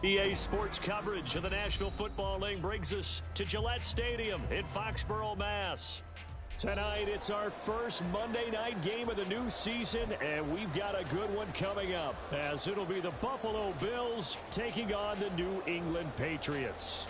EA Sports coverage of the National Football League brings us to Gillette Stadium in Foxborough, Mass. Tonight, it's our first Monday night game of the new season, and we've got a good one coming up, as it'll be the Buffalo Bills taking on the New England Patriots.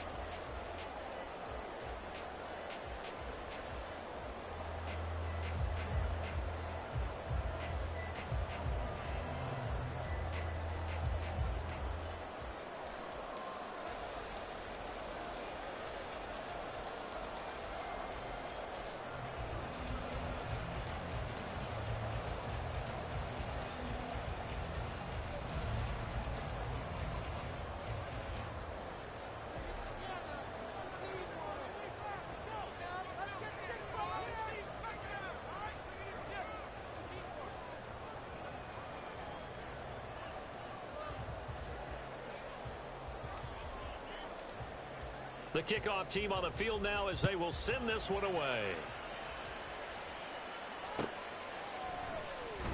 The kickoff team on the field now as they will send this one away.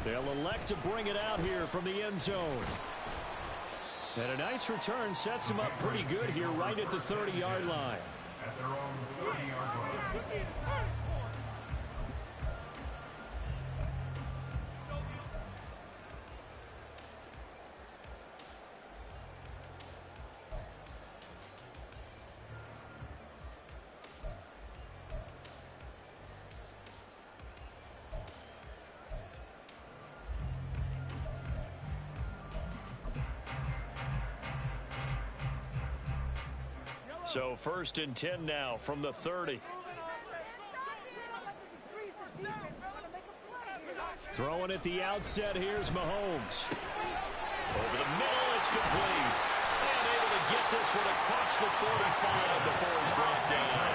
They'll elect to bring it out here from the end zone. And a nice return sets him up pretty good here right at the 30-yard line. At their own 30-yard line. So 1st and 10 now from the 30. Throwing at the outset, here's Mahomes. Over the middle, it's complete. And able to get this one across the 45 before he's brought down.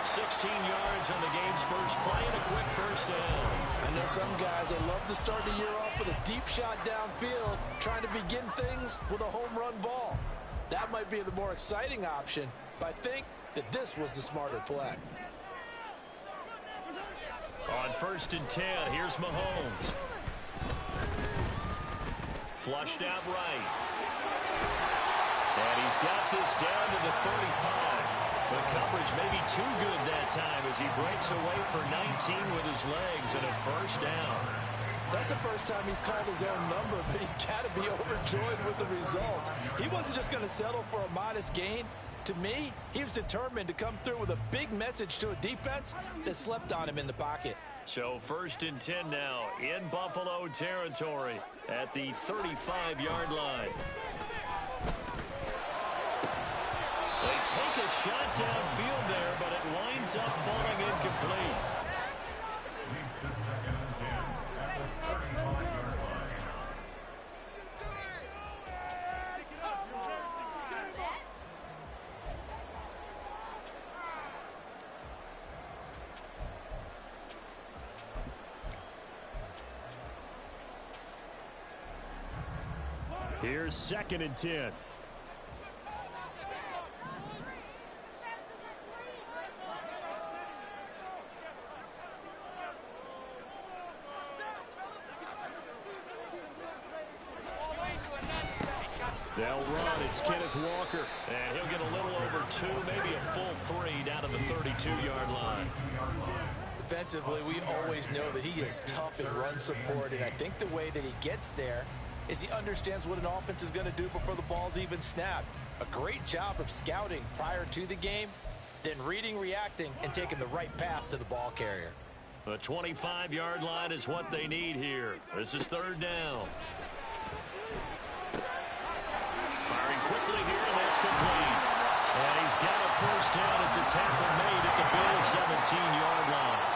16 yards on the game's first play and a quick first down. I know some guys that love to start the year off with a deep shot downfield, trying to begin things with a home run ball. That might be the more exciting option, but I think that this was the smarter play. On 1st and 10, here's Mahomes. Flushed out right. And he's got this down to the 35. The coverage may be too good that time as he breaks away for 19 with his legs and a first down. That's the first time he's called his own number, but he's got to be overjoyed with the results. He wasn't just going to settle for a modest gain. To me, he was determined to come through with a big message to a defense that slept on him in the pocket. So 1st and 10 now in Buffalo territory at the 35-yard line. They take a shot downfield there, but it winds up falling incomplete. Here's 2nd and 10. They'll run. It's Kenneth Walker. And he'll get a little over 2, maybe a full 3 down to the 32-yard line. Defensively, we always know that he is tough in run support, and I think the way that he gets there is he understands what an offense is going to do before the ball's even snapped. A great job of scouting prior to the game, then reading, reacting, and taking the right path to the ball carrier. The 25-yard line is what they need here. This is 3rd down. Firing quickly here, and that's complete. And he's got a first down as the tackle made at the Bills' 17-yard line.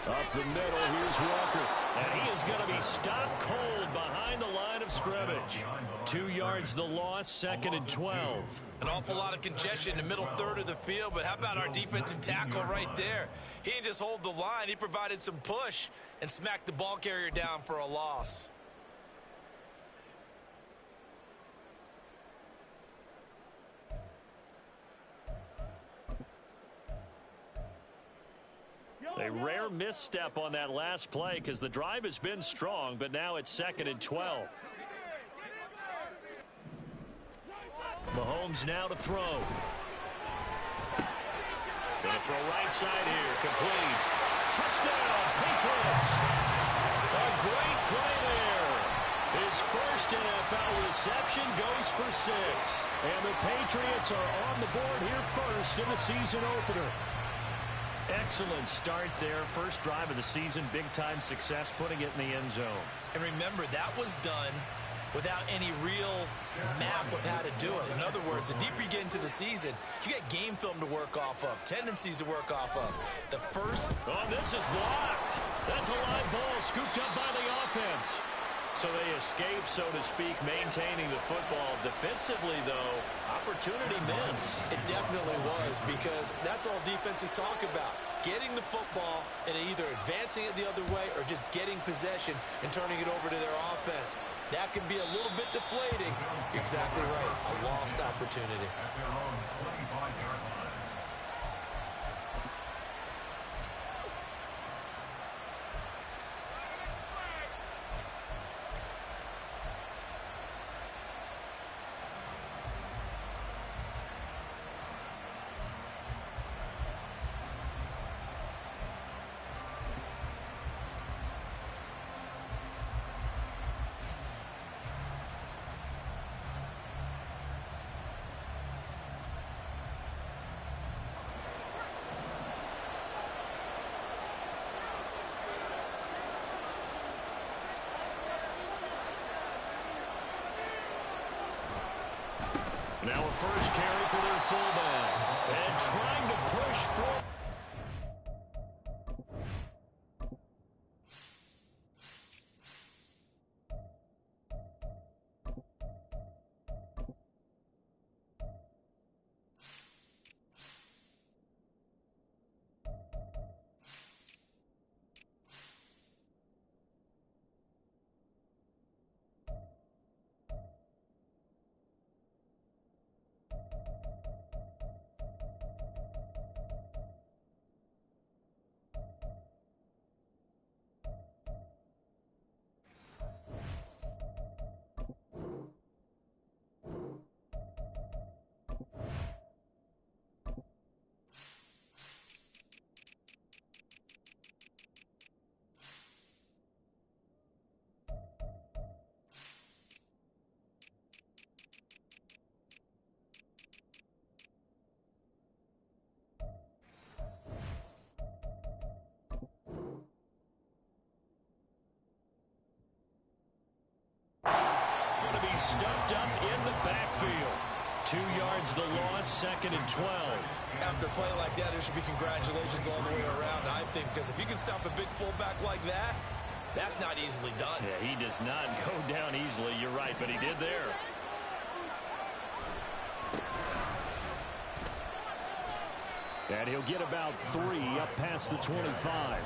Up the middle, here's Walker. And he is going to be stopped cold behind the line of scrimmage. 2 yards the loss, 2nd and 12. An awful lot of congestion in the middle third of the field, but how about our defensive tackle right there? He didn't just hold the line, he provided some push and smacked the ball carrier down for a loss. A rare misstep on that last play because the drive has been strong, but now it's 2nd and 12. Mahomes now to throw. Going to throw right side here. Complete. Touchdown, Patriots. A great play there. His first NFL reception goes for 6. And the Patriots are on the board here first in the season opener. Excellent start there. First drive of the season. Big-time success putting it in the end zone. And remember, that was done without any real map of how to do it. In other words, the deeper you get into the season, you get game film to work off of, tendencies to work off of. The first... Oh, this is blocked. That's a live ball scooped up by the offense. So they escape, so to speak, maintaining the football. Defensively, though, opportunity miss. It definitely was, because that's all defenses talk about. Getting the football and either advancing it the other way or just getting possession and turning it over to their offense. That can be a little bit deflating. You're exactly right. A lost opportunity. At their own 25-yard line. Now a first carry for their fullback. And trying to push forward. Stuffed up in the backfield. 2 yards the loss, 2nd and 12. After a play like that, there should be congratulations all the way around, I think, because if you can stop a big fullback like that, that's not easily done. Yeah, he does not go down easily. You're right, but he did there. And he'll get about 3 up past the 25.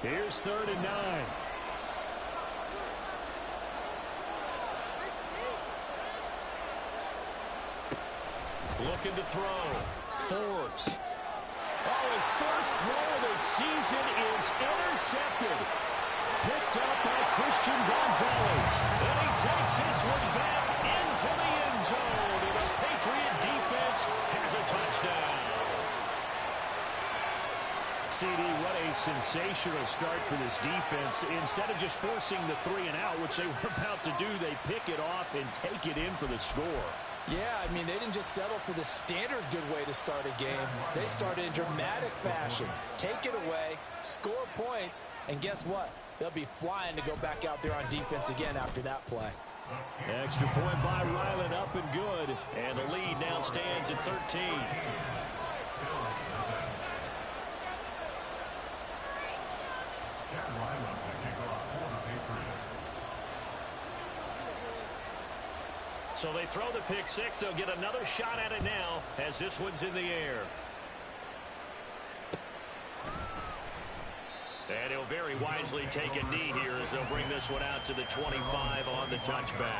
Here's 3rd and 9. Looking to throw. Forbes. Oh, his first throw of the season is intercepted. Picked up by Christian Gonzalez. And he takes this one back into the end zone. And the Patriot defense has a touchdown. CD, what a sensational start for this defense. Instead of just forcing the 3 and out, which they were about to do, they pick it off and take it in for the score. Yeah, I mean, they didn't just settle for the standard good way to start a game. They started in dramatic fashion. Take it away, score points, and guess what? They'll be flying to go back out there on defense again after that play. Extra point by Ryland, up and good. And the lead now stands at 13. So they throw the pick 6. They'll get another shot at it now as this one's in the air. And he'll very wisely take a knee here as they'll bring this one out to the 25 on the touchback.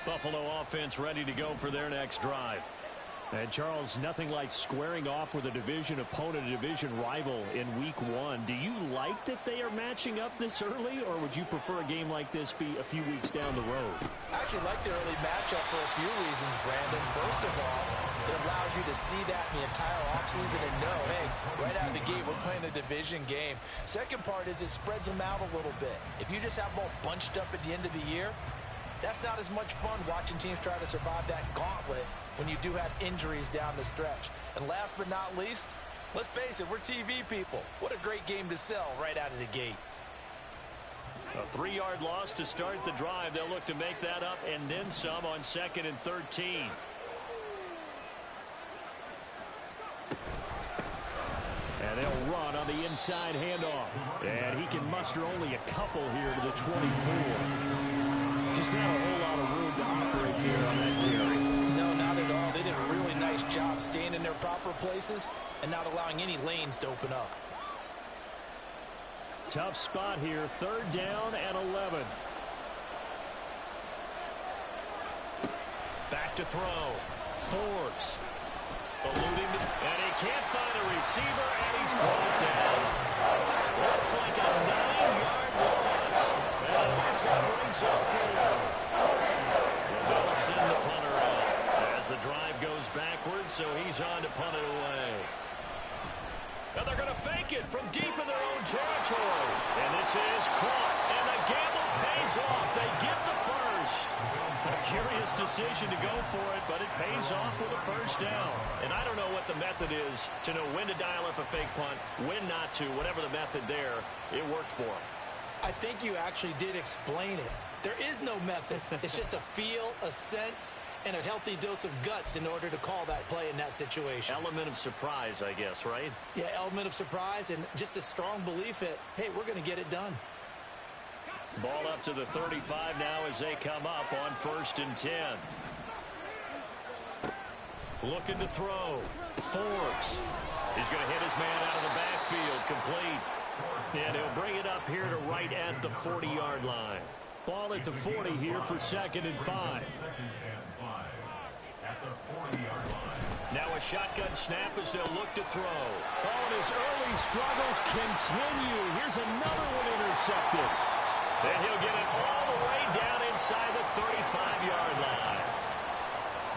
Buffalo offense ready to go for their next drive. And, Charles, nothing like squaring off with a division opponent, a division rival in week 1. Do you like that they are matching up this early, or would you prefer a game like this be a few weeks down the road? I actually like the early matchup for a few reasons, Brandon. First of all, it allows you to see that in the entire offseason and know, hey, right out of the gate, we're playing a division game. Second part is it spreads them out a little bit. If you just have them all bunched up at the end of the year, that's not as much fun watching teams try to survive that gauntlet when you do have injuries down the stretch. And last but not least, let's face it, we're TV people. What a great game to sell right out of the gate. A 3-yard loss to start the drive. They'll look to make that up and then some on 2nd and 13. And they'll run on the inside handoff. And he can muster only a couple here to the 24. Just not a whole lot of room to operate there on that carry. No, not at all. They did a really nice job staying in their proper places and not allowing any lanes to open up. Tough spot here. 3rd down and 11. Back to throw. Forbes. Eluding, and he can't find a receiver, and he's brought down. Looks like a 9-yard loss. And also brings up 4. And they'll send the punter out as the drive goes backwards, so he's on to punt it away. And they're going to fake it from deep in their own territory. And this is caught, and the gamble pays off. They get the first. A curious decision to go for it, but it pays off with a first down. And I don't know what the method is to know when to dial up a fake punt, when not to. Whatever the method there, it worked for him. I think you actually did explain it. There is no method. It's just a feel, a sense, and a healthy dose of guts in order to call that play in that situation. Element of surprise, I guess, right? Yeah, element of surprise and just a strong belief that, hey, we're going to get it done. Ball up to the 35 now as they come up on 1st and 10. Looking to throw. Forbes. He's going to hit his man out of the backfield. Complete. And he'll bring it up here to right at the 40-yard line. Ball at the 40 here for 2nd and 5. Now a shotgun snap as they'll look to throw. Oh, and his early struggles continue. Here's another one intercepted. And he'll get it all the way down inside the 35-yard line.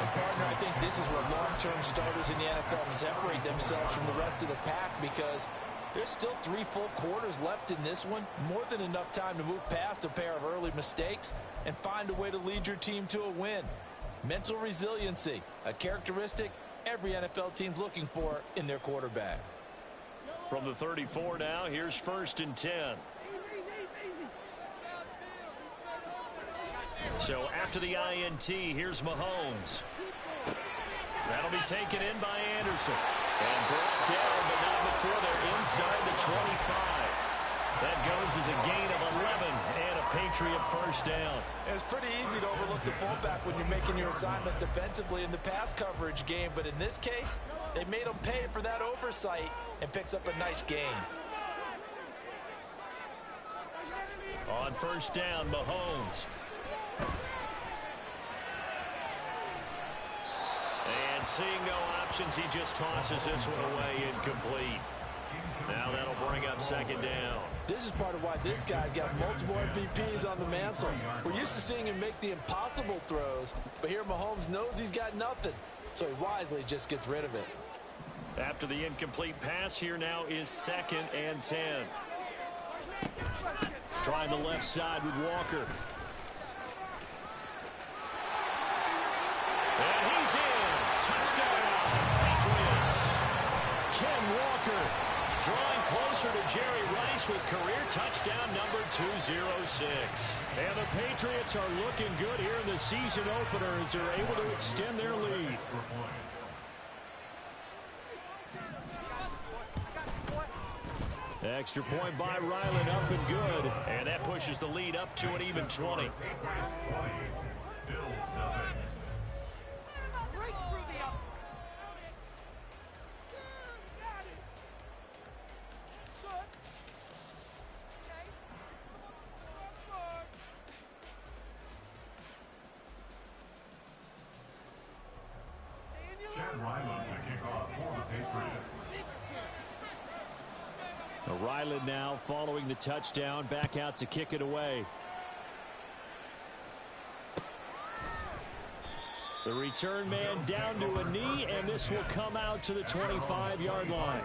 And, partner, I think this is where long-term starters in the NFL separate themselves from the rest of the pack because there's still 3 full quarters left in this one. More than enough time to move past a pair of early mistakes and find a way to lead your team to a win. Mental resiliency, a characteristic every NFL team's looking for in their quarterback. From the 34 now, here's 1st and 10. So after the INT, here's Mahomes. That'll be taken in by Anderson. And brought down, but not before they're inside the 25. That goes as a gain of 11 and a Patriot first down. It's pretty easy to overlook the fullback when you're making your assignments defensively in the pass coverage game. But in this case, they made him pay for that oversight and picks up a nice gain. On 1st down, Mahomes. And seeing no options, he just tosses this one away incomplete. Now that'll bring up 2nd down. This is part of why this guy's got multiple MVPs on the mantle. We're used to seeing him make the impossible throws, but here Mahomes knows he's got nothing, so he wisely just gets rid of it. After the incomplete pass, here now is 2nd and 10. Trying the left side with Walker. And he's in. Touchdown, Patriots. Ken Walker drawing closer to Jerry Rice with career touchdown number 206. And the Patriots are looking good here in the season opener as they're able to extend their lead. Extra point by Ryland, up and good. And that pushes the lead up to an even 20. Ryland now following the touchdown, back out to kick it away. The return man down to a knee, and this will come out to the 25-yard line.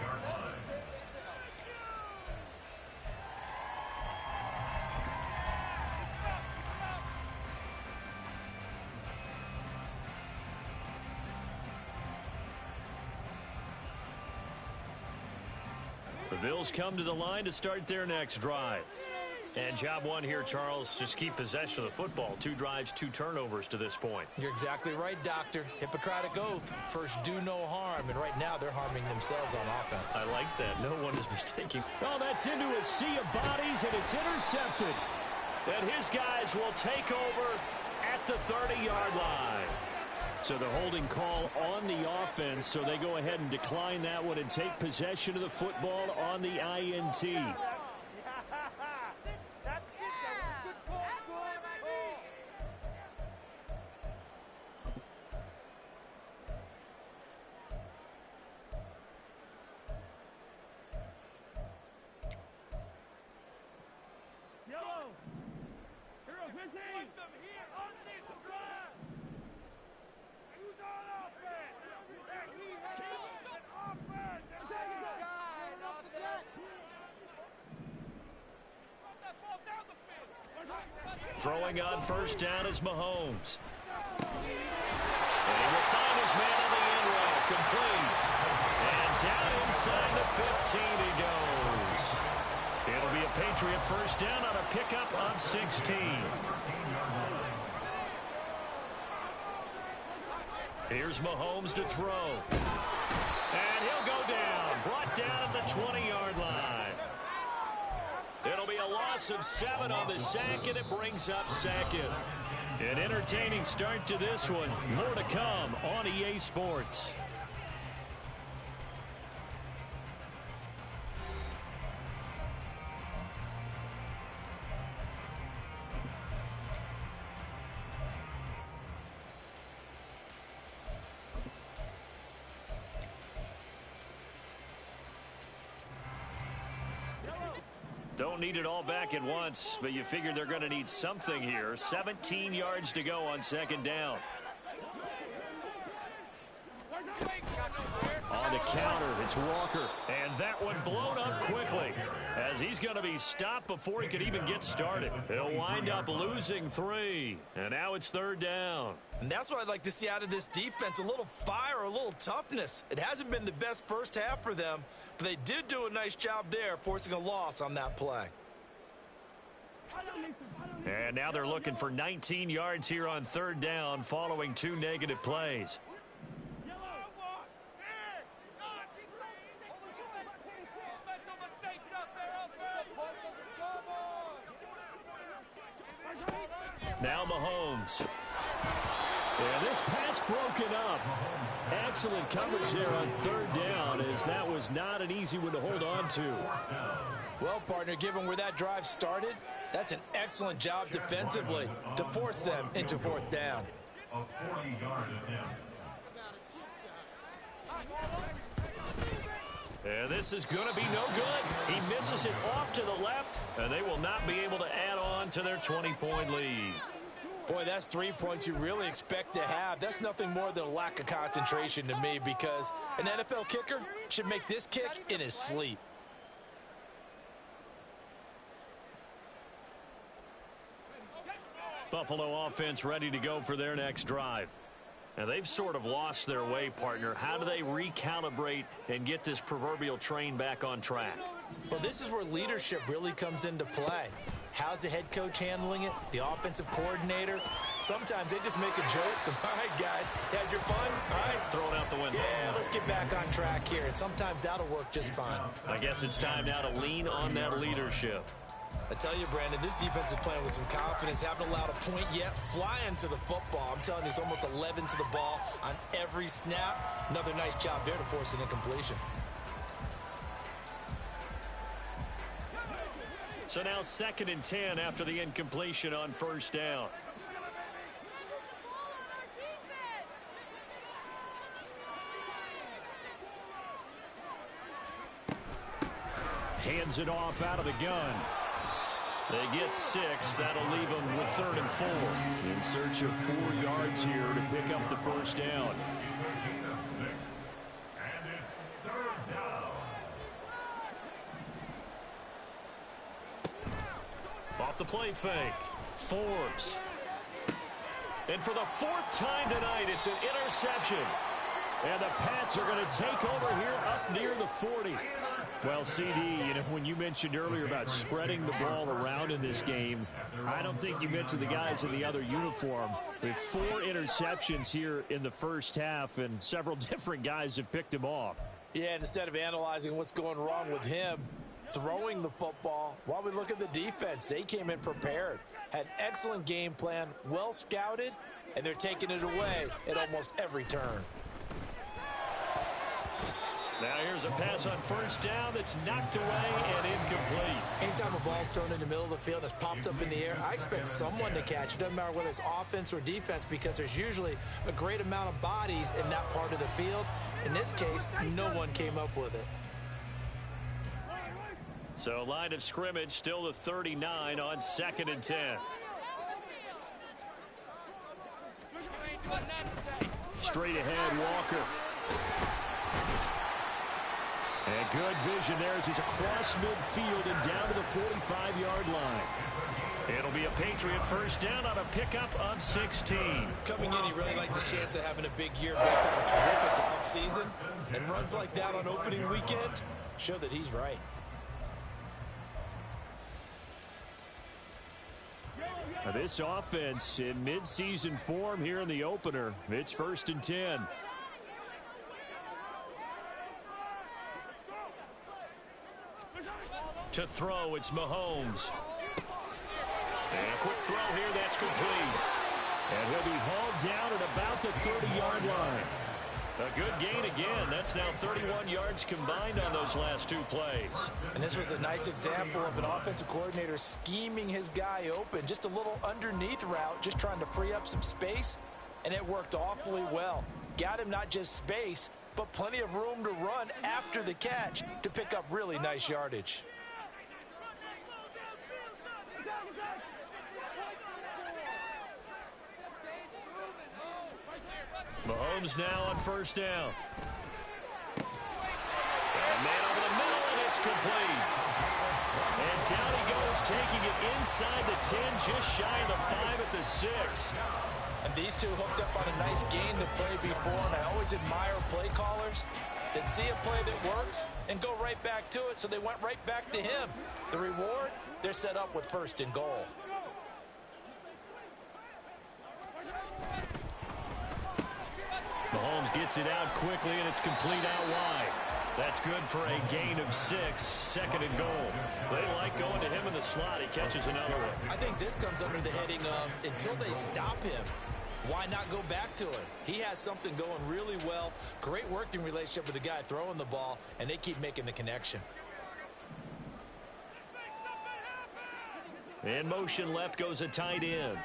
The Bills come to the line to start their next drive. And job one here, Charles, just keep possession of the football. 2 drives, 2 turnovers to this point. You're exactly right, Doctor. Hippocratic oath. First, do no harm. And right now, they're harming themselves on offense. I like that. No one is mistaking. Oh, that's into a sea of bodies, and it's intercepted. And his guys will take over at the 30-yard line. So the holding call on the offense, so they go ahead and decline that one and take possession of the football on the INT. Throwing on first down is Mahomes. And he will find his man on the end route, complete. And down inside the 15 he goes. It'll be a Patriot first down on a pickup of 16. Here's Mahomes to throw. And he'll go down, brought down at the 20-yard line. It'll be a loss of 7 on the sack, and it brings up second. An entertaining start to this one. More to come on EA Sports. Don't need it all back at once, but you figure they're going to need something here. 17 yards to go on second down. On the counter, it's Walker. And that one blown up quickly as he's going to be stopped before he could even get started. He'll wind up losing 3. And now it's third down. And that's what I'd like to see out of this defense, a little fire, a little toughness. It hasn't been the best first half for them, but they did do a nice job there, forcing a loss on that play. And now they're looking for 19 yards here on third down following 2 negative plays. Now Mahomes. And this pass broken up. Excellent coverage there on third down, as that was not an easy one to hold on to. Well, partner, given where that drive started, that's an excellent job defensively to force them into fourth down. A 40-yard attempt. And this is going to be no good. He misses it off to the left, and they will not be able to add on to their 20-point lead. Boy, that's 3 points you really expect to have. That's nothing more than a lack of concentration to me, because an NFL kicker should make this kick in his sleep. Buffalo offense ready to go for their next drive. And they've sort of lost their way, partner. How do they recalibrate and get this proverbial train back on track? Well, this is where leadership really comes into play. How's the head coach handling it? The offensive coordinator? Sometimes they just make a joke. All right, guys, had your fun? All right. Throw it out the window. Yeah, let's get back on track here. And sometimes that'll work just fine. I guess it's time now to lean on that leadership. I tell you, Brandon, this defense is playing with some confidence. Haven't allowed a point yet. Flying to the football. I'm telling you, it's almost 11 to the ball on every snap. Another nice job there to force an incompletion. So now 2nd and 10 after the incompletion on first down. Hands it off out of the gun. They get 6. That'll leave them with 3rd and 4. In search of 4 yards here to pick up the first down. Off the play fake. Forbes. And for the 4th time tonight, it's an interception. And the Pats are going to take over here up near the 40. Well, CD, you know, when you mentioned earlier about spreading the ball around in this game, I don't think you mentioned the guys in the other uniform. With 4 interceptions here in the first half, and several different guys have picked him off. Yeah, and instead of analyzing what's going wrong with him, throwing the football, while we look at the defense, they came in prepared. Had an excellent game plan, well scouted, and they're taking it away at almost every turn. Now here's a pass on first down that's knocked away and incomplete. Anytime a ball's thrown in the middle of the field, it's popped up in the air, I expect someone to catch. It doesn't matter whether it's offense or defense, because there's usually a great amount of bodies in that part of the field. In this case, no one came up with it. So line of scrimmage still the 39 on 2nd and 10. Straight ahead, Walker. And good vision there as he's across midfield and down to the 45-yard line. It'll be a Patriot first down on a pickup of 16. Coming in, he really liked his chance of having a big year based on a terrific offseason. And runs like that on opening weekend show that he's right. Now this offense in midseason form here in the opener. It's 1st and 10. To throw, it's Mahomes. And a quick throw here, that's complete. And he'll be hauled down at about the 30-yard line. A good gain again. That's now 31 yards combined on those last 2 plays. And this was a nice example of an offensive coordinator scheming his guy open. Just a little underneath route, just trying to free up some space, and it worked awfully well. Got him not just space, but plenty of room to run after the catch to pick up really nice yardage. Mahomes now on first down. And man over the middle, and it's complete. And down he goes, taking it inside the 10, just shy of the 5 at the 6. And these two hooked up on a nice gain to play before, and I always admire play callers that see a play that works and go right back to it, so they went right back to him. The reward, they're set up with 1st and goal. Mahomes gets it out quickly, and it's complete out wide. That's good for a gain of 6, 2nd and goal. They like going to him in the slot. He catches another one. I think this comes under the heading of, until they stop him, why not go back to it? He has something going really well. Great working relationship with the guy throwing the ball, and they keep making the connection. In motion left goes a tight end.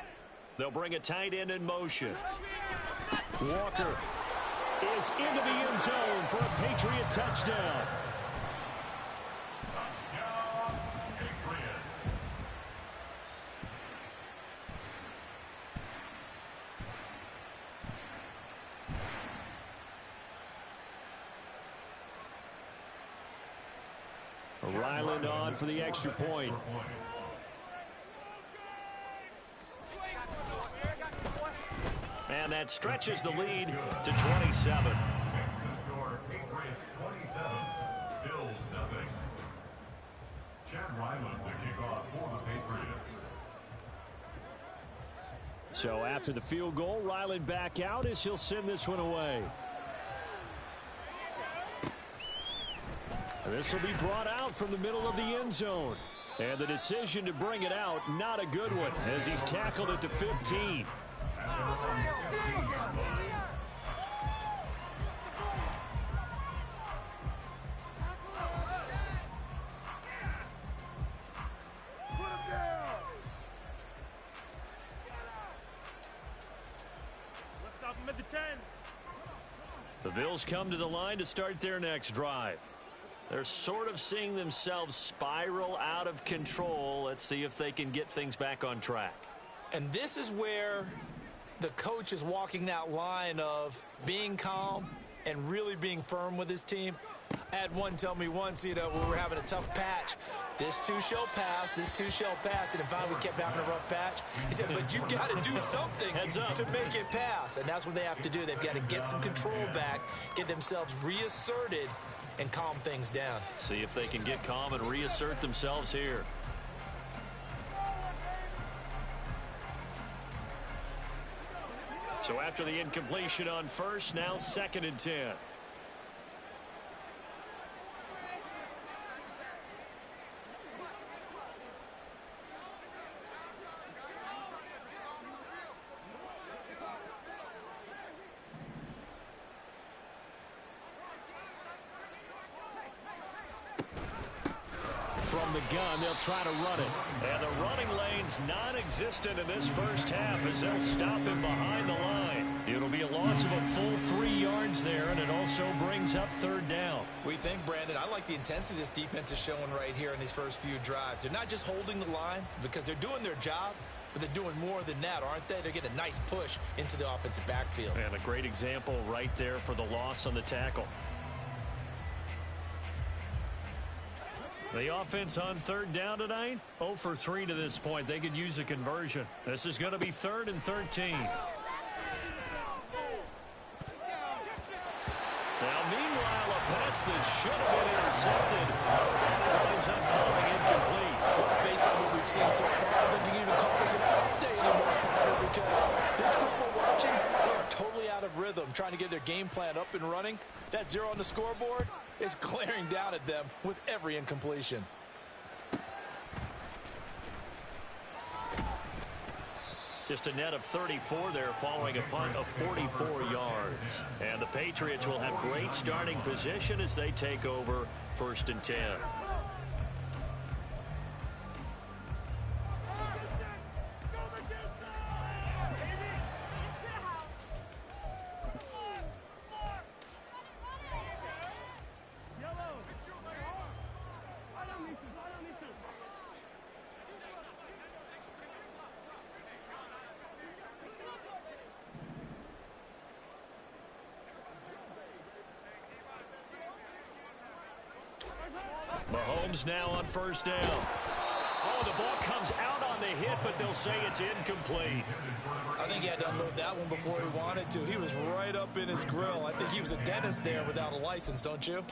They'll bring a tight end in motion. Walker is into the end zone for a Patriot touchdown. Ryland on for the extra point. And that stretches the lead to 27. Chad Ryland to kick off for the Patriots. So after the field goal, Ryland back out as he'll send this one away. This will be brought out from the middle of the end zone. And the decision to bring it out, not a good one, as he's tackled at the 15. The Bills come to the line to start their next drive. They're sort of seeing themselves spiral out of control. Let's see if they can get things back on track. And this is where the coach is walking that line of being calm and really being firm with his team. I had one tell me once, when we were having a tough patch, this too shall pass, this too shall pass, and finally we kept having a rough patch. He said, but you got to do something to make it pass, and that's what they have to do. They've got to get some control back, get themselves reasserted, and calm things down. See if they can get calm and reassert themselves here. So after the incompletion on first, now 2nd and 10. From the gun, they'll try to run it. And the running lane's non-existent in this first half as they'll stop him behind the line. It'll be a loss of a full 3 yards there, and it also brings up 3rd down. We think, Brandon, I like the intensity this defense is showing right here in these first few drives. They're not just holding the line because they're doing their job, but they're doing more than that, aren't they? They're getting a nice push into the offensive backfield. And a great example right there for the loss on the tackle. The offense on 3rd down tonight, 0 for 3 to this point. They could use a conversion. This is going to be 3rd and 13. Now, meanwhile, a pass that should have been intercepted. And it winds up falling incomplete. Based on what we've seen so far, I think you can even call this an update anymore, partner, because this group we're watching, they are totally out of rhythm, trying to get their game plan up and running. That 0 on the scoreboard is glaring down at them with every incompletion. Just a net of 34 there following a punt of 44 yards. And the Patriots will have great starting position as they take over 1st and 10. Mahomes now on 1st down. Oh, the ball comes out on the hit, but they'll say it's incomplete. I think he had to unload that one before he wanted to. He was right up in his grill. I think he was a dentist there without a license, don't you?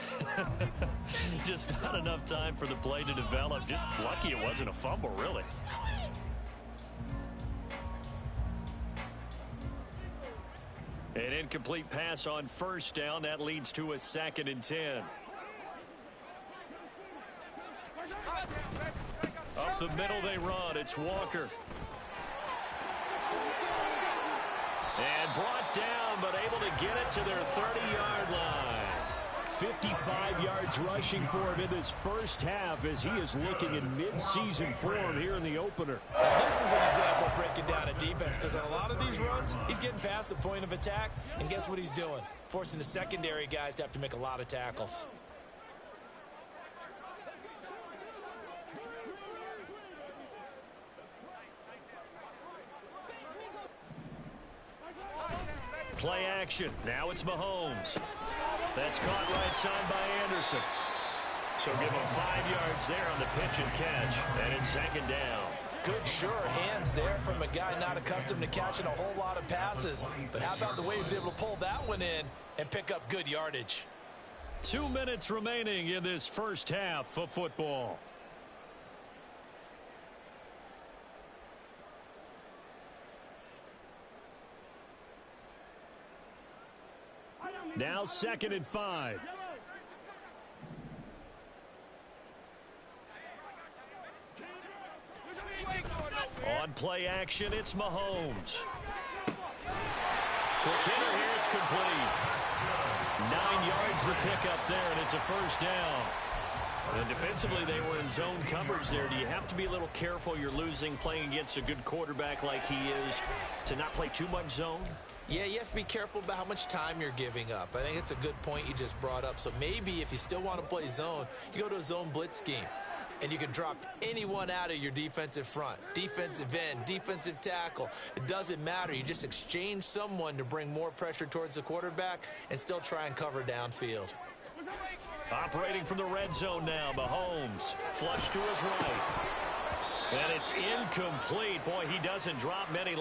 Just not enough time for the play to develop. Just lucky it wasn't a fumble, really. An incomplete pass on 1st down. That leads to a 2nd and 10. Up the middle they run. It's Walker. And brought down, but able to get it to their 30-yard line. 55 yards rushing for him in this first half as he is looking in mid-season form here in the opener. Now, this is an example of breaking down a defense because on a lot of these runs, he's getting past the point of attack, and guess what he's doing? Forcing the secondary guys to have to make a lot of tackles. Play action. Now it's Mahomes. That's caught right side by Anderson. So give him 5 yards there on the pitch and catch. And it's 2nd down. Good, sure hands there from a guy not accustomed to catching a whole lot of passes. But how about the way he was able to pull that one in and pick up good yardage? 2 minutes remaining in this first half of football. Now 2nd and 5. On play action, it's Mahomes. Quick hitter here, it's complete. 9 yards the pickup there, and it's a first down. And defensively, they were in zone coverage there. Do you have to be a little careful? You're losing, playing against a good quarterback like he is, to not play too much zone? Yeah, you have to be careful about how much time you're giving up. I think it's a good point you just brought up. So maybe if you still want to play zone, you go to a zone blitz scheme. And you can drop anyone out of your defensive front. Defensive end, defensive tackle. It doesn't matter. You just exchange someone to bring more pressure towards the quarterback and still try and cover downfield. Operating from the red zone now, Mahomes. Flush to his right. And it's incomplete. Boy, he doesn't drop many.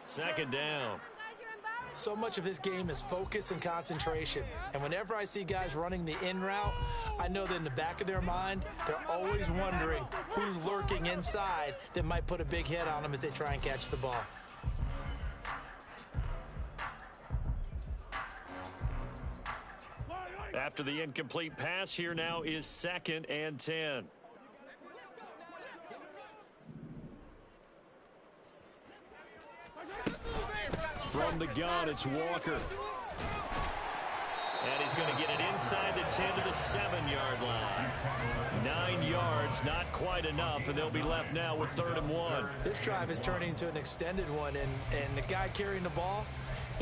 Second down. So much of this game is focus and concentration. And whenever I see guys running the in route, I know that in the back of their mind, they're always wondering who's lurking inside that might put a big hit on them as they try and catch the ball. After the incomplete pass, here now is 2nd and 10. From the gun, it's Walker. And he's going to get it inside the 10 to the 7-yard line. 9 yards, not quite enough, and they'll be left now with 3rd and 1. This drive is turning into an extended one, and the guy carrying the ball,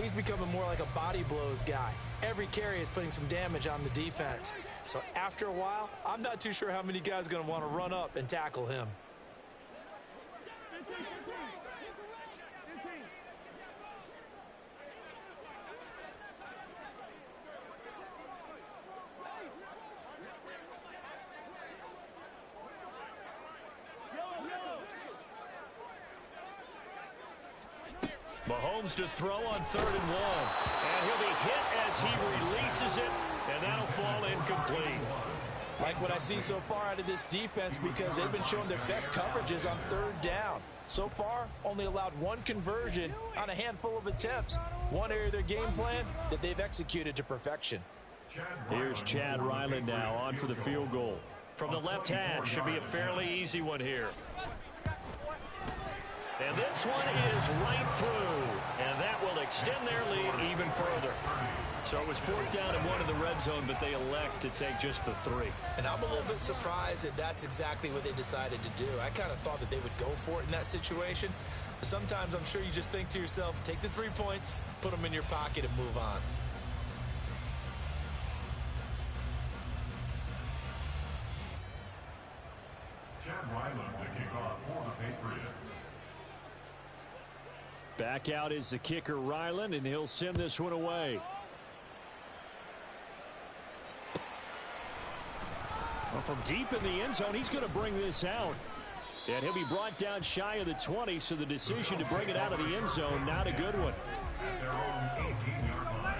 he's becoming more like a body blows guy. Every carry is putting some damage on the defense. So after a while, I'm not too sure how many guys are going to want to run up and tackle him. Mahomes to throw on 3rd and 1. And he'll be hit as he releases it, and that'll fall incomplete. Like what I see so far out of this defense, because they've been showing their best coverages on 3rd down. So far, only allowed one conversion on a handful of attempts. One area of their game plan that they've executed to perfection. Here's Chad Ryland now on for the field goal. From the left hash, should be a fairly easy one here. And this one is right through, and that will extend their lead even further. So it was 4th down and 1 in the red zone, but they elect to take just the 3. And I'm a little bit surprised that that's exactly what they decided to do. I kind of thought that they would go for it in that situation. But sometimes I'm sure you just think to yourself, take the 3 points, put them in your pocket, and move on. Chad Ryland to kick off for the Patriots. Back out is the kicker, Ryland, and he'll send this one away. Well, from deep in the end zone, he's going to bring this out. And he'll be brought down shy of the 20, so the decision to bring it out of the end zone, not a good one. At their own 18-yard line.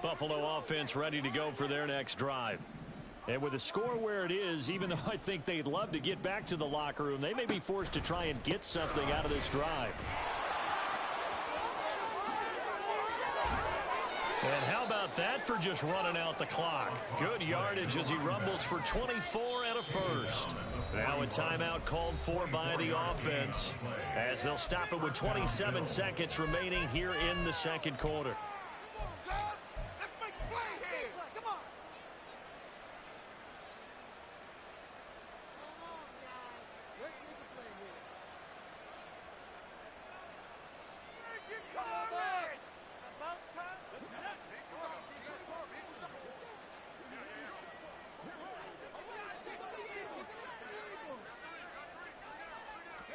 Buffalo offense ready to go for their next drive. And with the score where it is, even though I think they'd love to get back to the locker room, they may be forced to try and get something out of this drive. And how about about that for just running out the clock? Good yardage as he rumbles for 24 and a first. Now a timeout called for by the offense as they'll stop it with 27 seconds remaining here in the second quarter.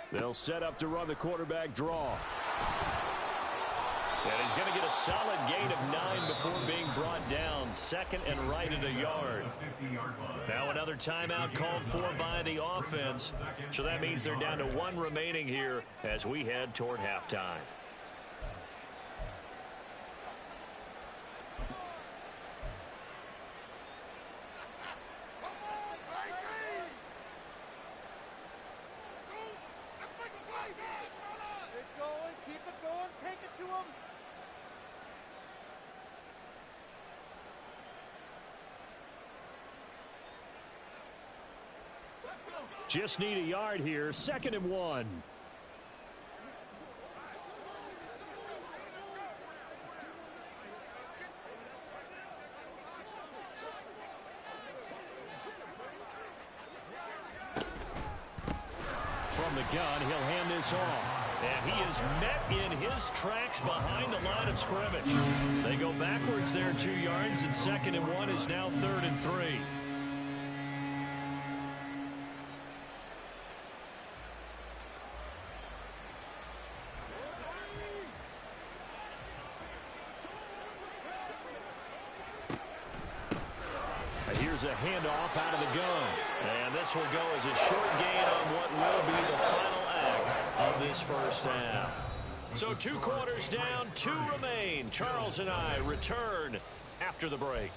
They'll set up to run the quarterback draw. And he's going to get a solid gain of 9 before being brought down. Second and right at a yard. Now another timeout called for by the offense. So that means they're down to 1 remaining here as we head toward halftime. Just need a yard here. 2nd and 1. From the gun, he'll hand this off. And he is met in his tracks behind the line of scrimmage. They go backwards there 2 yards, and 2nd and 1 is now 3rd and 3. Here's a handoff out of the gun. And this will go as a short gain on what will be the final act of this first half. So 2 quarters down, 2 remain. Charles and I return after the break.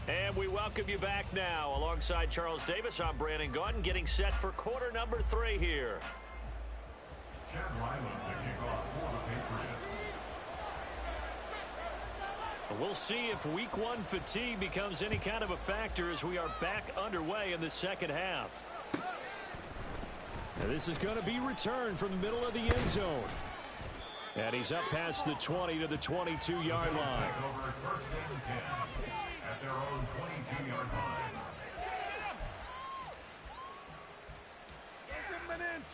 And we welcome you back now. Alongside Charles Davis, I'm Brandon Gaudin, getting set for quarter number 3 here. Chad Ryland, the kickoff for the Patriots. We'll see if week 1 fatigue becomes any kind of a factor as we are back underway in the second half. Now this is going to be returned from the middle of the end zone. And he's up past the 20 to the 22-yard line. Over 1st and 10 at their own 22-yard line. Give him an inch.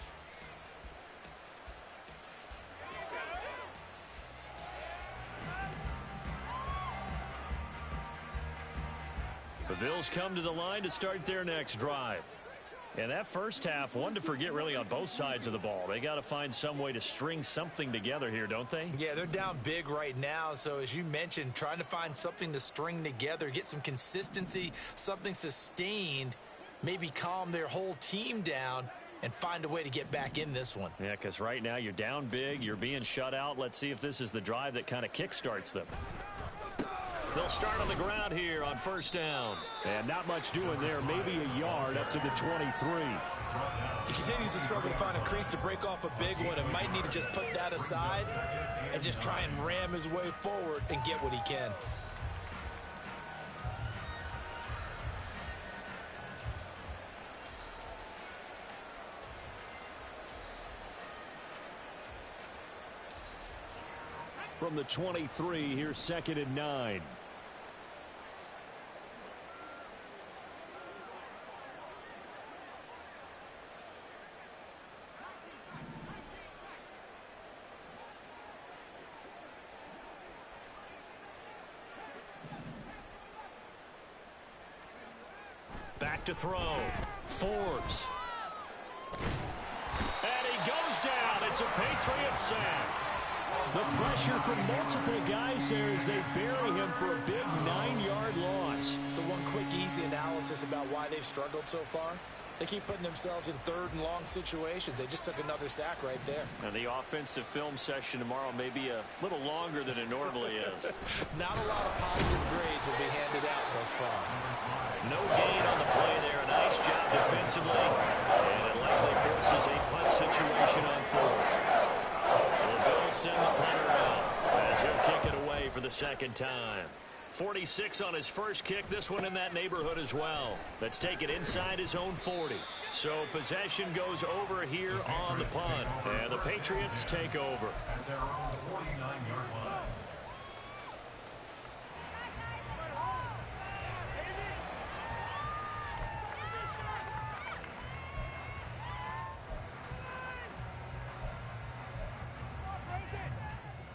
The Bills come to the line to start their next drive. And that first half, one to forget really on both sides of the ball. They got to find some way to string something together here, don't they? Yeah, they're down big right now. So as you mentioned, trying to find something to string together, get some consistency, something sustained, maybe calm their whole team down and find a way to get back in this one. Yeah, because right now you're down big, you're being shut out. Let's see if this is the drive that kind of kickstarts them. They'll start on the ground here on first down. And not much doing there. Maybe a yard up to the 23. He continues to struggle to find a crease to break off a big one and might need to just put that aside and just try and ram his way forward and get what he can. From the 23, here's 2nd and 9. Back to throw. Forbes. And he goes down. It's a Patriot sack. The pressure from multiple guys there as they bury him for a big 9-yard loss. So one quick, easy analysis about why they've struggled so far. They keep putting themselves in third and long situations. They just took another sack right there. And the offensive film session tomorrow may be a little longer than it normally is. Not a lot of positive grades will be handed out thus far. No gain on the play there. A nice job defensively. And it likely forces a punt situation on fourth. The Bills send the punter out as he'll kick it away for the second time. 46 on his first kick. This one in that neighborhood as well. Let's take it inside his own 40. So possession goes over here on the punt. And the Patriots take over. At their own 49-yard line.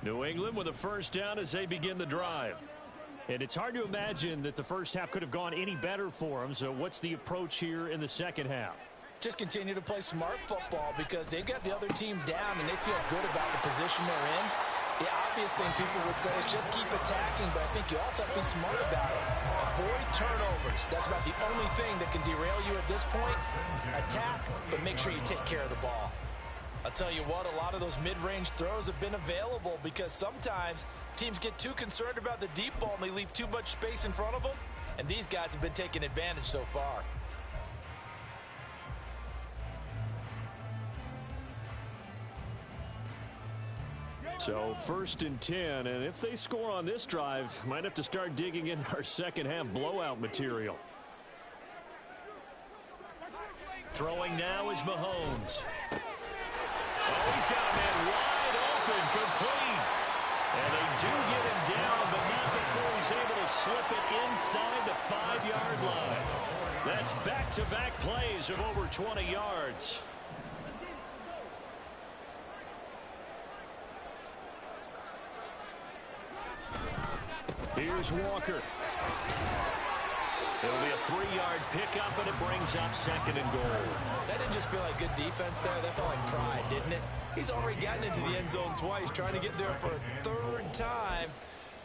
New England with a first down as they begin the drive. And it's hard to imagine that the first half could have gone any better for them. So what's the approach here in the second half? Just continue to play smart football because they've got the other team down and they feel good about the position they're in. The obvious thing people would say is just keep attacking, but I think you also have to be smart about it. Avoid turnovers. That's about the only thing that can derail you at this point. Attack, but make sure you take care of the ball. I'll tell you what, a lot of those mid-range throws have been available because sometimes teams get too concerned about the deep ball and they leave too much space in front of them, and these guys have been taking advantage so far. So first and 10, and if they score on this drive, might have to start digging in our second half blowout material. Throwing now is Mahomes. Oh, he's got a man wide open, complete. And they do get him down, but not before he's able to slip it inside the 5-yard line. That's back-to-back plays of over 20 yards. Here's Walker. It'll be a 3-yard pickup, and it brings up second and goal. That didn't just feel like good defense there. That felt like pride, didn't it? He's already gotten into the end zone twice, trying to get there for a third time.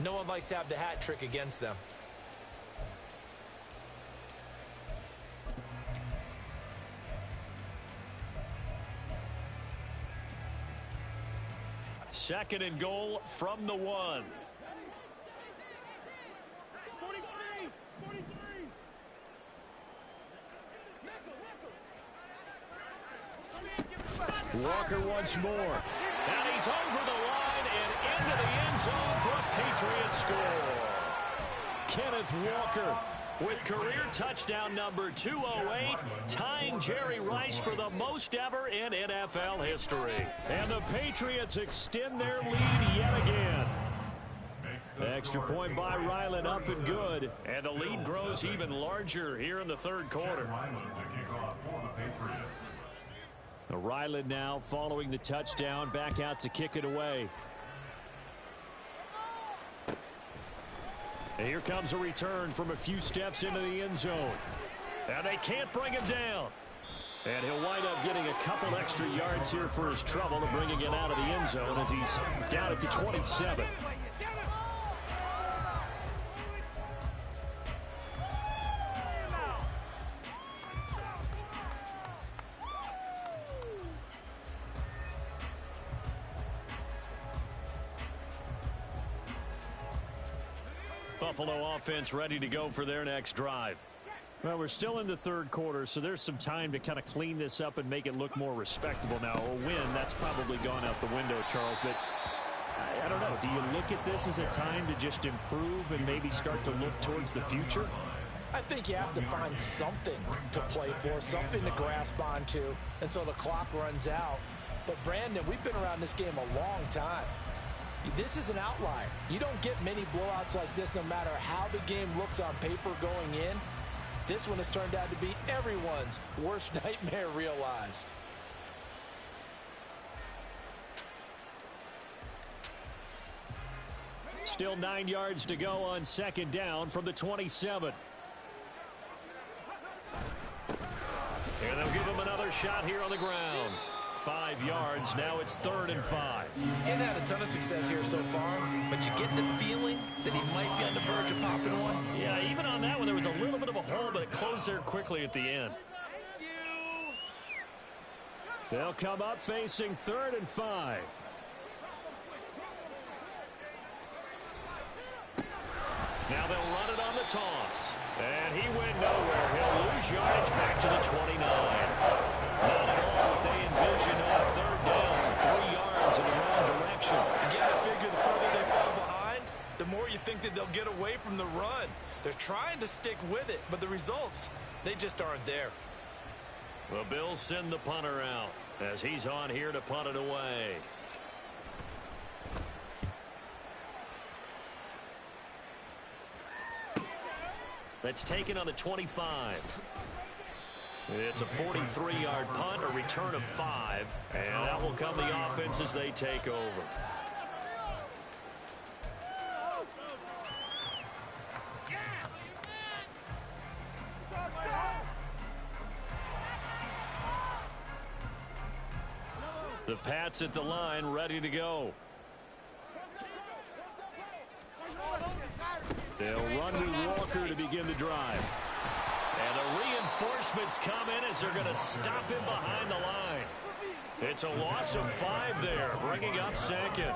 No one likes to have the hat trick against them. Second and goal from the 1. Walker once more. And he's over the line and into the end zone for a Patriots score. Kenneth Walker with career touchdown number 208, tying Jerry Rice for the most ever in NFL history. And the Patriots extend their lead yet again. Extra point by Ryland up and good. And the lead grows even larger here in the third quarter. Ryland now following the touchdown, back out to kick it away. And here comes a return from a few steps into the end zone. And they can't bring him down. And he'll wind up getting a couple extra yards here for his trouble to bringing it out of the end zone as he's down at the 27. Buffalo offense ready to go for their next drive. Well, we're still in the third quarter, so there's some time to kind of clean this up and make it look more respectable now. A win, that's probably gone out the window, Charles, but I don't know. Do you look at this as a time to just improve and maybe start to look towards the future? I think you have to find something to play for, something to grasp onto until the clock runs out. But, Brandon, we've been around this game a long time. This is an outlier. You don't get many blowouts like this no matter how the game looks on paper going in. This one has turned out to be everyone's worst nightmare realized. Still 9 yards to go on second down from the 27. And they'll give him another shot here on the ground. 5 yards. Now it's 3rd and 5. Getting had a ton of success here so far, but you get the feeling that he might be on the verge of popping one. Yeah, even on that one, there was a little bit of a hole, but it closed there quickly at the end. They'll come up facing 3rd and 5. Now they'll run it on the toss. And he went nowhere. He'll lose yardage back to the 29. Not at all what they envisioned on 3rd down. 3 yards in the wrong direction. You got to figure the further they fall behind, the more you think that they'll get away from the run. They're trying to stick with it, but the results, they just aren't there. The Bills send the punter out as he's on here to punt it away. That's taken on the 25. It's a 43-yard punt, a return of 5, and that will come the offense as they take over. The Pats at the line, ready to go. They'll run with Walker to begin the drive. And the reinforcements come in as they're going to stop him behind the line. It's a loss of 5 there, bringing up 2nd.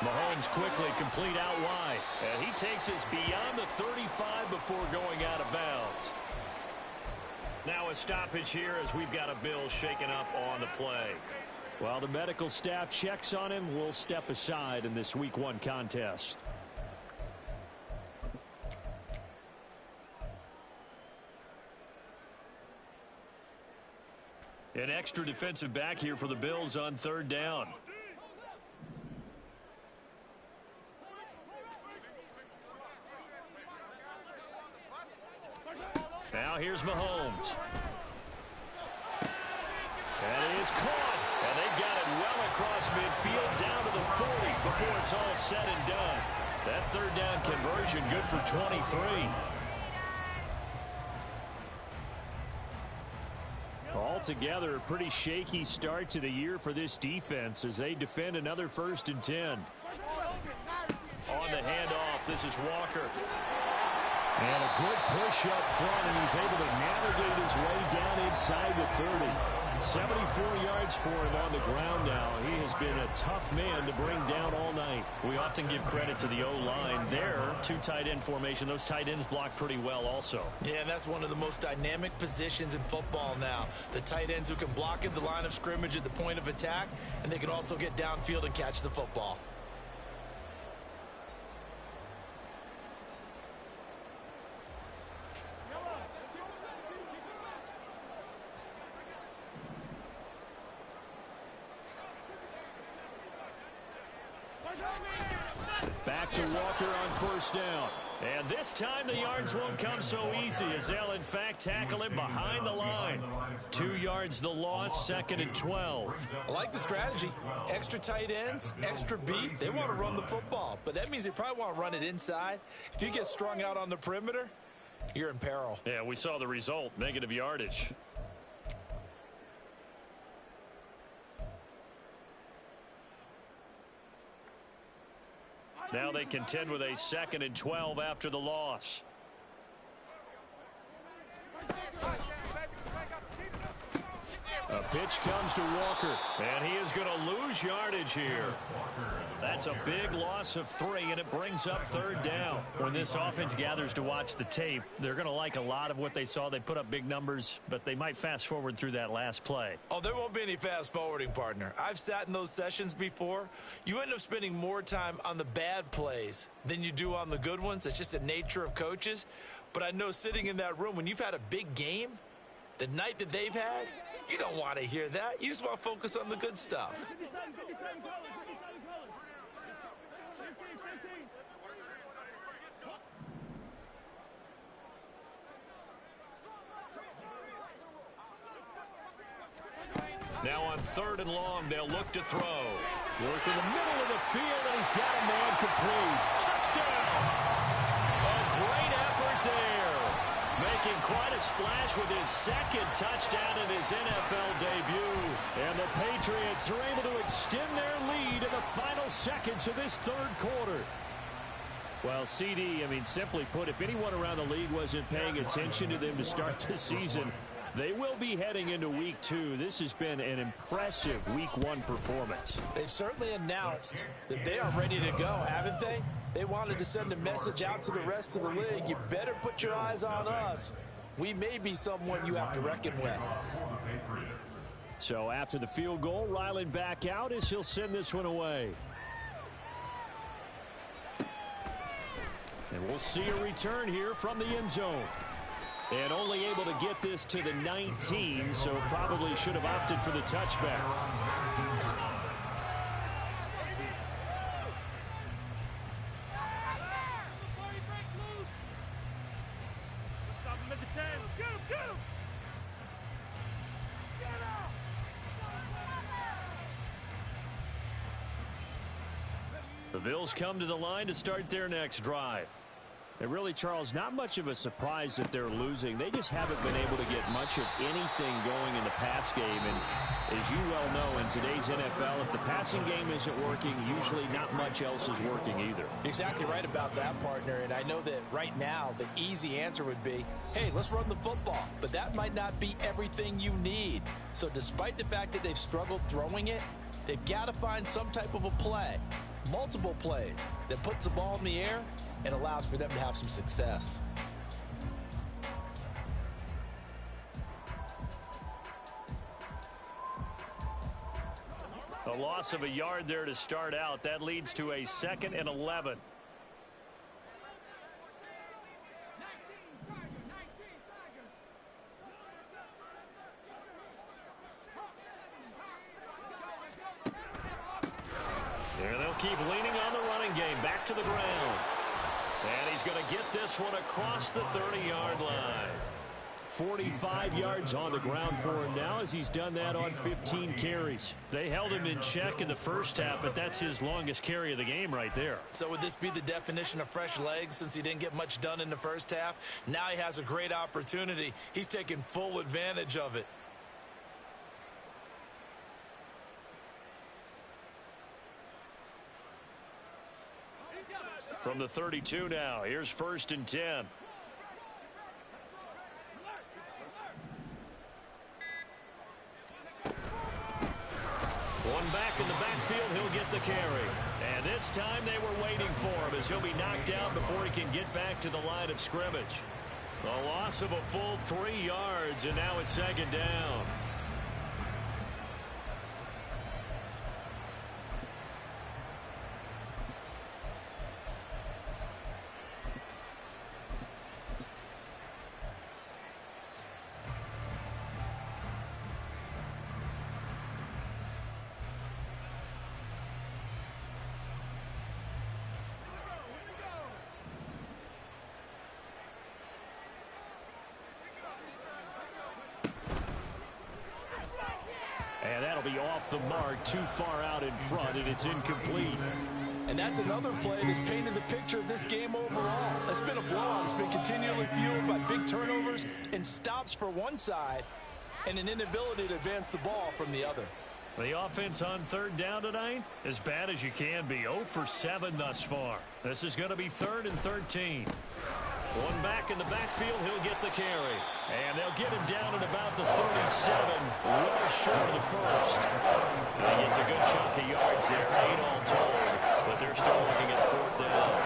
Mahomes quickly complete out wide. And he takes us beyond the 35 before going out of bounds. Now a stoppage here as we've got a Bill shaken up on the play. While the medical staff checks on him, we'll step aside in this Week 1 contest. An extra defensive back here for the Bills on 3rd down. Now here's Mahomes. And it is caught. And they've got it well across midfield down to the 40 before it's all said and done. That 3rd down conversion good for 23. Altogether, a pretty shaky start to the year for this defense as they defend another 1st and 10. On the handoff, this is Walker. And a good push up front, and he's able to navigate his way down inside the 30. 74 yards for him on the ground now. He has been a tough man to bring down all night. We often give credit to the O-line. There, 2 tight end formation. Those tight ends block pretty well also. Yeah, and that's one of the most dynamic positions in football now. The tight ends who can block at the line of scrimmage at the point of attack, and they can also get downfield and catch the football. Back to Walker on 1st down. And this time the yards won't come so easy as they'll in fact tackle him behind the line. 2 yards the loss, 2nd and 12. I like the strategy. Extra tight ends, extra beef. They want to run the football, but that means they probably want to run it inside. If you get strung out on the perimeter, you're in peril. Yeah, we saw the result, negative yardage. Now they contend with a 2nd and 12 after the loss. A pitch comes to Walker, and he is going to lose yardage here. That's a big loss of 3, and it brings up 3rd down. When this offense gathers to watch the tape, they're going to like a lot of what they saw. They put up big numbers, but they might fast forward through that last play. Oh, there won't be any fast forwarding, partner. I've sat in those sessions before. You end up spending more time on the bad plays than you do on the good ones. It's just the nature of coaches. But I know sitting in that room, when you've had a big game, the night that they've had, you don't want to hear that. You just want to focus on the good stuff. Now on 3rd and long, they'll look to throw. Work in the middle of the field, and he's got a man complete. Touchdown! A great effort there. Making quite a splash with his second touchdown in his NFL debut. And the Patriots are able to extend their lead in the final seconds of this third quarter. Well, CD, I mean, simply put, if anyone around the league wasn't paying attention to them to start the season, they will be heading into week 2. This has been an impressive week 1 performance. They've certainly announced that they are ready to go, haven't they? They wanted to send a message out to the rest of the league. You better put your eyes on us. We may be someone you have to reckon with. So after the field goal, Ryland back out as he'll send this one away. And we'll see a return here from the end zone. And only able to get this to the 19, so probably should have opted for the touchback. The Bills come to the line to start their next drive. And really, Charles, not much of a surprise that they're losing. They just haven't been able to get much of anything going in the pass game. And as you well know, in today's NFL, if the passing game isn't working, usually not much else is working either. You're exactly right about that, partner. And I know that right now the easy answer would be, hey, let's run the football. But that might not be everything you need. So despite the fact that they've struggled throwing it, they've got to find some type of a play, multiple plays, that puts the ball in the air and allows for them to have some success. A loss of a yard there to start out. That leads to a 2nd and 11. There they'll keep leaning on the running game. Back to the ground. And he's going to get this one across the 30-yard line. 45 yards on the ground for him now as he's done that on 15 carries. They held him in check in the first half, but that's his longest carry of the game right there. So would this be the definition of fresh legs since he didn't get much done in the first half? Now he has a great opportunity. He's taking full advantage of it. From the 32 now, here's 1st and 10. One back in the backfield, he'll get the carry. And this time they were waiting for him as he'll be knocked down before he can get back to the line of scrimmage. A loss of a full 3 yards, and now it's 2nd down. And that'll be off the mark, too far out in front, and it's incomplete. And that's another play that's painted the picture of this game overall. It's been a blowout. It's been continually fueled by big turnovers and stops for one side and an inability to advance the ball from the other. The offense on 3rd down tonight, as bad as you can be. 0 for 7 thus far. This is going to be 3rd and 13. One back in the backfield, he'll get the carry. And they'll get him down at about the 37, well short of the first. He gets a good chunk of yards there, 8 all told, but they're still looking at 4th down.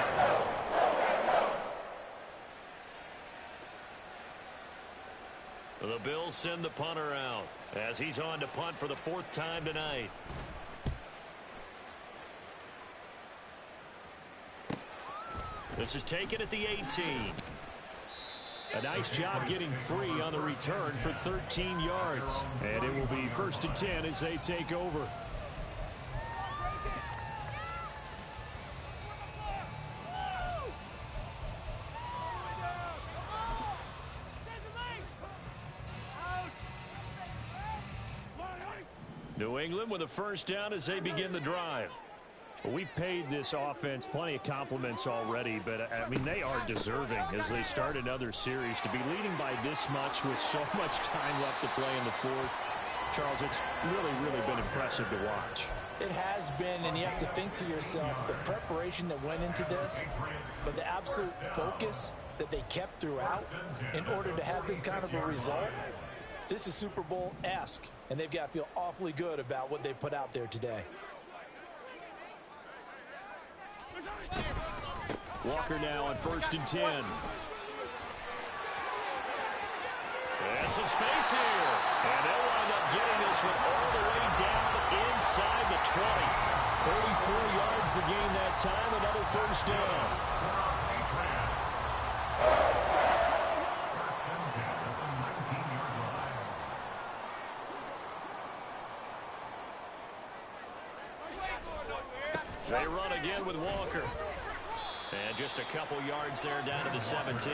The Bills send the punter out as he's on to punt for the 4th time tonight. This is taken at the 18. A nice job getting free on the return for 13 yards. And it will be 1st and 10 as they take over. New England with a 1st down as they begin the drive. We've paid this offense plenty of compliments already, but, I mean, they are deserving as they start another series. To be leading by this much with so much time left to play in the fourth, Charles, it's really, really been impressive to watch. It has been, and you have to think to yourself, the preparation that went into this, but the absolute focus that they kept throughout in order to have this kind of a result. This is Super Bowl-esque, and they've got to feel awfully good about what they put out there today. Walker now on 1st and 10. And some space here. And they'll wind up getting this one all the way down inside the 20. 34 yards the game that time. Another 1st down. They run again with Walker. And just a couple yards there down to the 17.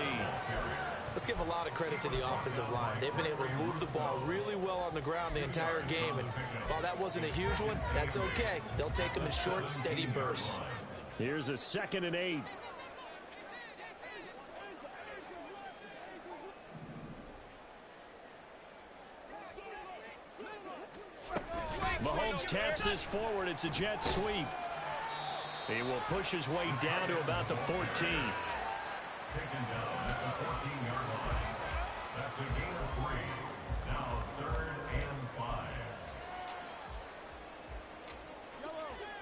Let's give a lot of credit to the offensive line. They've been able to move the ball really well on the ground the entire game. And while that wasn't a huge one, that's okay. They'll take them in short, steady bursts. Here's a 2nd and 8. Mahomes taps this forward. It's a jet sweep. He will push his way down to about the 14. Taken down at the 14-yard line. That's a gain of 3. Now 3rd and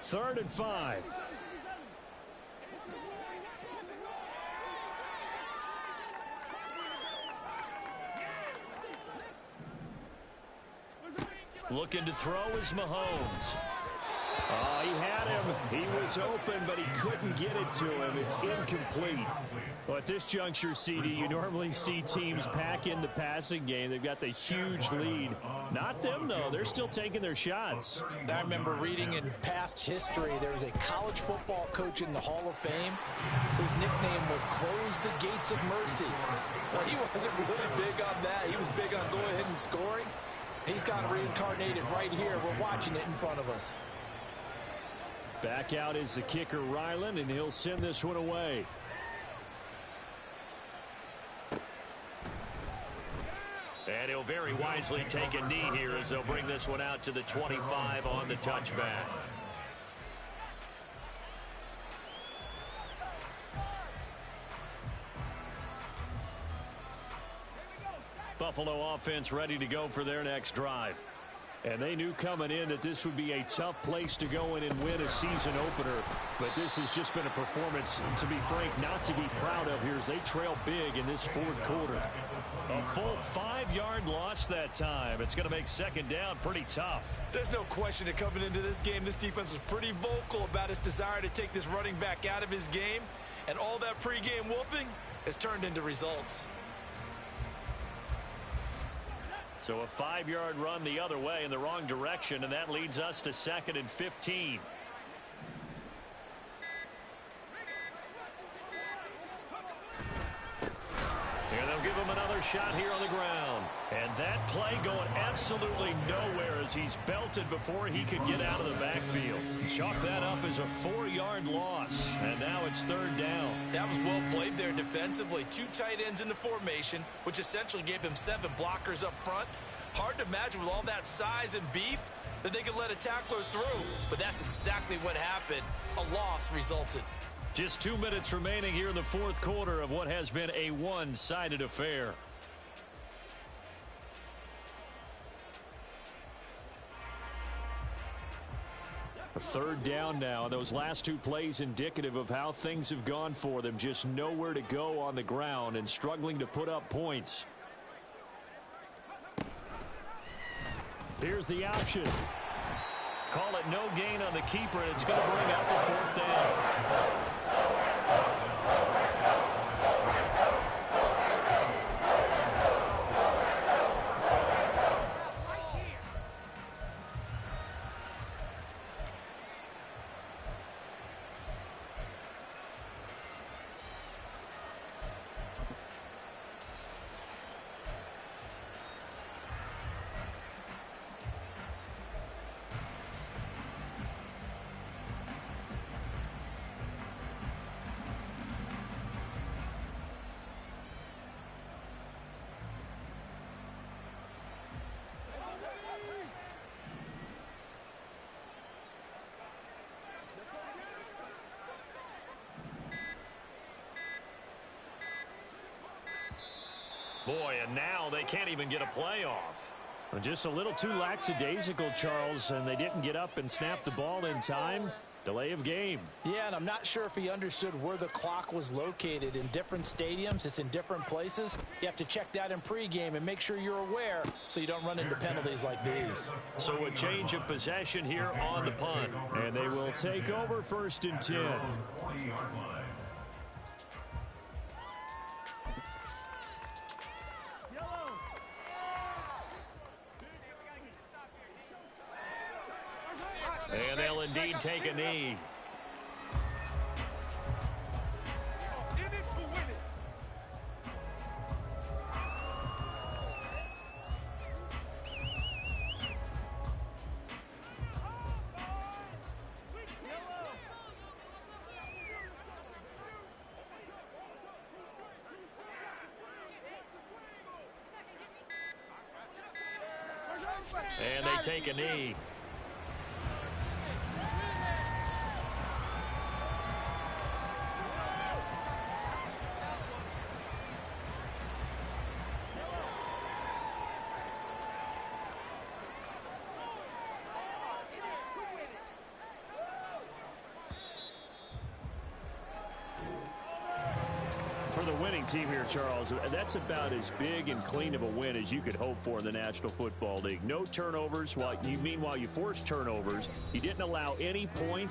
5. 3rd and 5. Looking to throw is Mahomes. Oh, he had him. He was open, but he couldn't get it to him. It's incomplete. Well, at this juncture, CD, you normally see teams pack in the passing game. They've got the huge lead. Not them, though. They're still taking their shots. I remember reading in past history, there was a college football coach in the Hall of Fame whose nickname was Close the Gates of Mercy. Well, he wasn't really big on that. He was big on going ahead and scoring. He's kind of reincarnated right here. We're watching it in front of us. Back out is the kicker, Ryland, and he'll send this one away. And he'll very wisely take a knee here as they'll bring this one out to the 25 on the touchback. Buffalo offense ready to go for their next drive. And they knew coming in that this would be a tough place to go in and win a season opener. But this has just been a performance, to be frank, not to be proud of here as they trail big in this 4th quarter. A full 5-yard loss that time. It's going to make 2nd down pretty tough. There's no question that coming into this game, this defense was pretty vocal about its desire to take this running back out of his game. And all that pregame wolfing has turned into results. So a 5-yard run the other way in the wrong direction, and that leads us to 2nd and 15. And they'll give him another shot here on the ground. And that play going absolutely nowhere as he's belted before he could get out of the backfield. Chalk that up as a 4-yard loss. And now it's 3rd down. That was well played there defensively. 2 tight ends in the formation, which essentially gave him 7 blockers up front. Hard to imagine with all that size and beef that they could let a tackler through. But that's exactly what happened. A loss resulted. Just 2 minutes remaining here in the 4th quarter of what has been a one-sided affair. A 3rd down now. Those last 2 plays indicative of how things have gone for them. Just nowhere to go on the ground and struggling to put up points. Here's the option. Call it no gain on the keeper, and it's going to bring up a 4th down. Boy, and now they can't even get a playoff. Just a little too lackadaisical, Charles, and they didn't get up and snap the ball in time. Delay of game. Yeah, and I'm not sure if he understood where the clock was located. In different stadiums, it's in different places. You have to check that in pregame and make sure you're aware so you don't run into penalties like these. So a change of possession here on the punt. And they will take over 1st and 10. And they'll indeed take a knee. And they take a knee. For the winning team here, Charles, that's about as big and clean of a win as you could hope for in the National Football League. No turnovers. Meanwhile, you forced turnovers. You didn't allow any points.